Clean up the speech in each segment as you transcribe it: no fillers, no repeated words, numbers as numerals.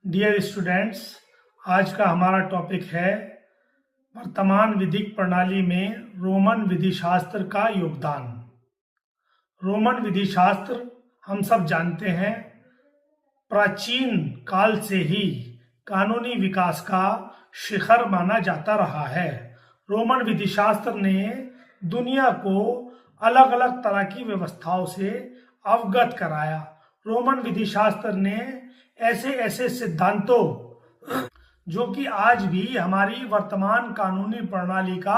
Dear students, आज का हमारा टॉपिक है वर्तमान विधिक प्रणाली में रोमन विधिशास्त्र का योगदान। रोमन विधिशास्त्र हम सब जानते हैं प्राचीन काल से ही कानूनी विकास का शिखर माना जाता रहा है। रोमन विधिशास्त्र ने दुनिया को अलग अलग तरह की व्यवस्थाओं से अवगत कराया। रोमन विधिशास्त्र ने ऐसे ऐसे सिद्धांतों जो कि आज भी हमारी वर्तमान कानूनी प्रणाली का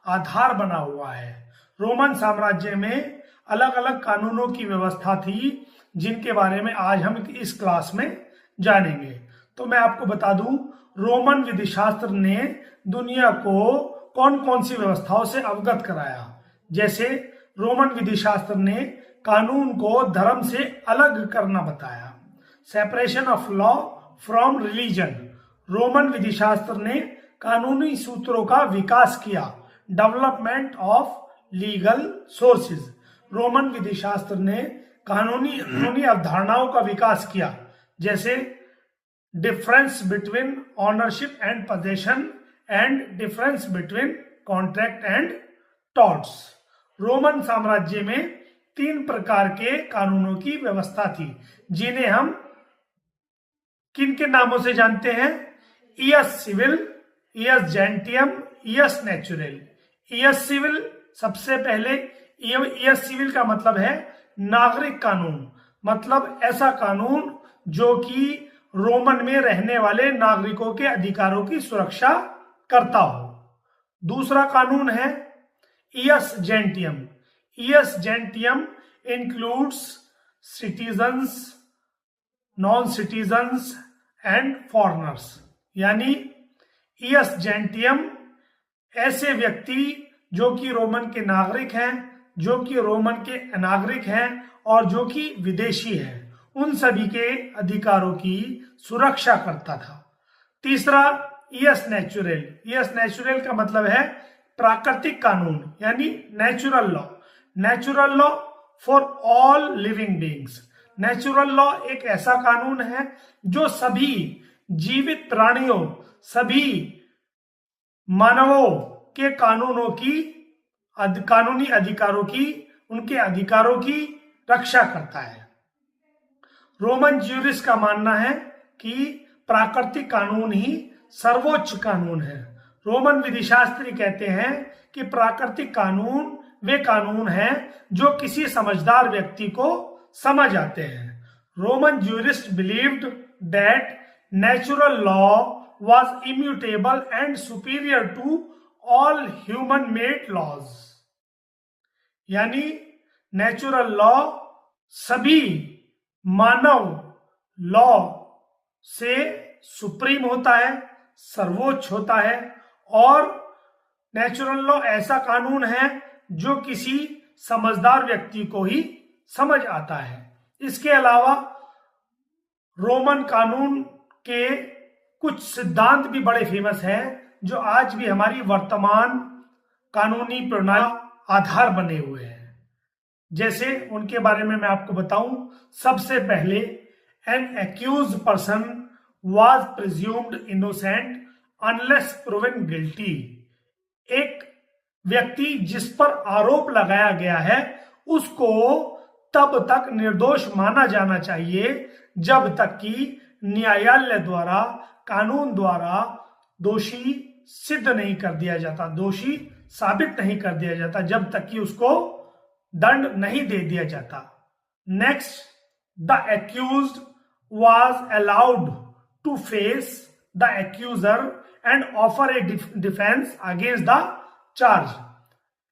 आधार बना हुआ है। रोमन साम्राज्य में अलग अलग कानूनों की व्यवस्था थी जिनके बारे में आज हम इस क्लास में जानेंगे। तो मैं आपको बता दूं, रोमन विधिशास्त्र ने दुनिया को कौन कौन सी व्यवस्थाओं से अवगत कराया। जैसे रोमन विधिशास्त्र ने कानून को धर्म से अलग करना बताया। Separation of law from religion. Roman विधिशास्त्र ने कानूनी सूत्रों का विकास किया। Development of legal sources. Roman विधिशास्त्र ने कानूनी अवधारणाओं का विकास किया, जैसे difference between ownership and possession and difference between contract and torts. Roman साम्राज्य में 3 प्रकार के कानूनों की व्यवस्था थी, जिन्हें हम किन के नामों से जानते हैं? इयस सिविल, इयस जेंटियम, इयस नेचुरल। इयस सिविल सबसे पहले, इयस सिविल का मतलब है नागरिक कानून, मतलब ऐसा कानून जो कि रोमन में रहने वाले नागरिकों के अधिकारों की सुरक्षा करता हो। दूसरा कानून है ius gentium. Ius gentium includes citizens, non citizens and foreigners. यानी इयस जेंटियम ऐसे व्यक्ति जो कि रोमन के नागरिक हैं, जो कि रोमन के अनागरिक हैं और जो कि विदेशी हैं, उन सभी के अधिकारों की सुरक्षा करता था। तीसरा इयस नेचुरल। इयस नेचुरल का मतलब है प्राकृतिक कानून, यानी natural law. Natural law for all living beings. Natural law एक ऐसा कानून है जो सभी जीवित प्राणियों, सभी मानवों के कानूनी अधिकारों की, उनके अधिकारों की रक्षा करता है। रोमन ज्यूरिस्ट का मानना है कि प्राकृतिक कानून ही सर्वोच्च कानून है। रोमन विधिशास्त्री कहते हैं कि प्राकृतिक कानून वे कानून हैं जो किसी समझदार व्यक्ति को समझ आते हैं। Roman jurist believed that natural law was immutable and superior to all human made laws. यानी नेचुरल लॉ सभी मानव लॉ से सुप्रीम होता है, सर्वोच्च होता है, और नेचुरल लॉ ऐसा कानून है जो किसी समझदार व्यक्ति को ही समझ आता है। इसके अलावा रोमन कानून के कुछ सिद्धांत भी बड़े फेमस हैं जो आज भी हमारी वर्तमान कानूनी प्रणाली आधार बने हुए हैं। जैसे उनके बारे में मैं आपको बताऊं, सबसे पहले N accused person was presumed innocent unless proven guilty. एक व्यक्ति जिस पर आरोप लगाया गया है उसको तब तक निर्दोष माना जाना चाहिए जब तक कि न्यायालय द्वारा, कानून द्वारा दोषी सिद्ध नहीं कर दिया जाता, दोषी साबित नहीं कर दिया जाता, जब तक कि उसको दंड नहीं दे दिया जाता। Next, the accused was allowed to face the accuser and offer a defence against the charge.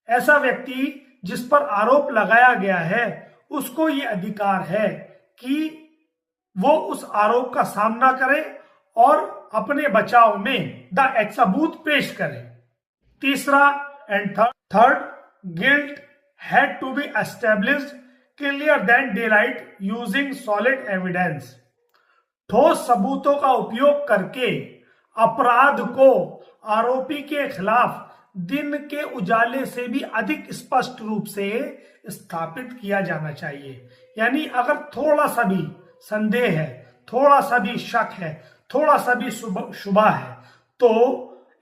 ऐसा व्यक्ति जिस पर आरोप लगाया गया है उसको ये अधिकार है कि वो उस आरोप का सामना करे और अपने बचाव में सबूत पेश करे। तीसरा and third, guilt had to be established clear then daylight using solid evidence. ठोस सबूतों का उपयोग करके अपराध को आरोपी के खिलाफ दिन के उजाले से भी अधिक स्पष्ट रूप से स्थापित किया जाना चाहिए। यानी अगर थोड़ा सा भी संदेह है, थोड़ा सा भी शक है, थोड़ा सा भी शुबा है तो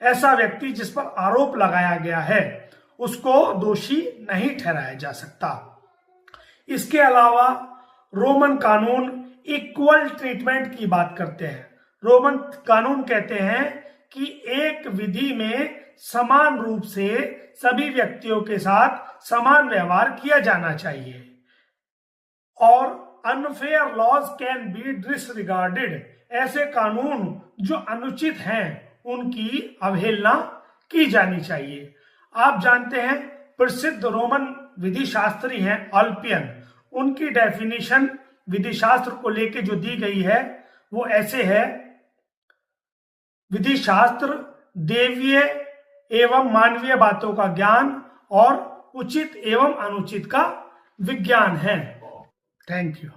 ऐसा व्यक्ति जिस पर आरोप लगाया गया है उसको दोषी नहीं ठहराया जा सकता। इसके अलावा रोमन कानून इक्वल ट्रीटमेंट की बात करते हैं। रोमन कानून कहते हैं कि एक विधि में समान रूप से सभी व्यक्तियों के साथ समान व्यवहार किया जाना चाहिए और unfair laws can be disregarded. ऐसे कानून जो अनुचित हैं उनकी अवहेलना की जानी चाहिए। आप जानते हैं प्रसिद्ध रोमन विधि शास्त्री हैं अल्पियन, उनकी डेफिनेशन विधि शास्त्र को लेके जो दी गई है वो ऐसे है, विधि शास्त्र देवीय एवं मानवीय बातों का ज्ञान और उचित एवं अनुचित का विज्ञान है। Thank you.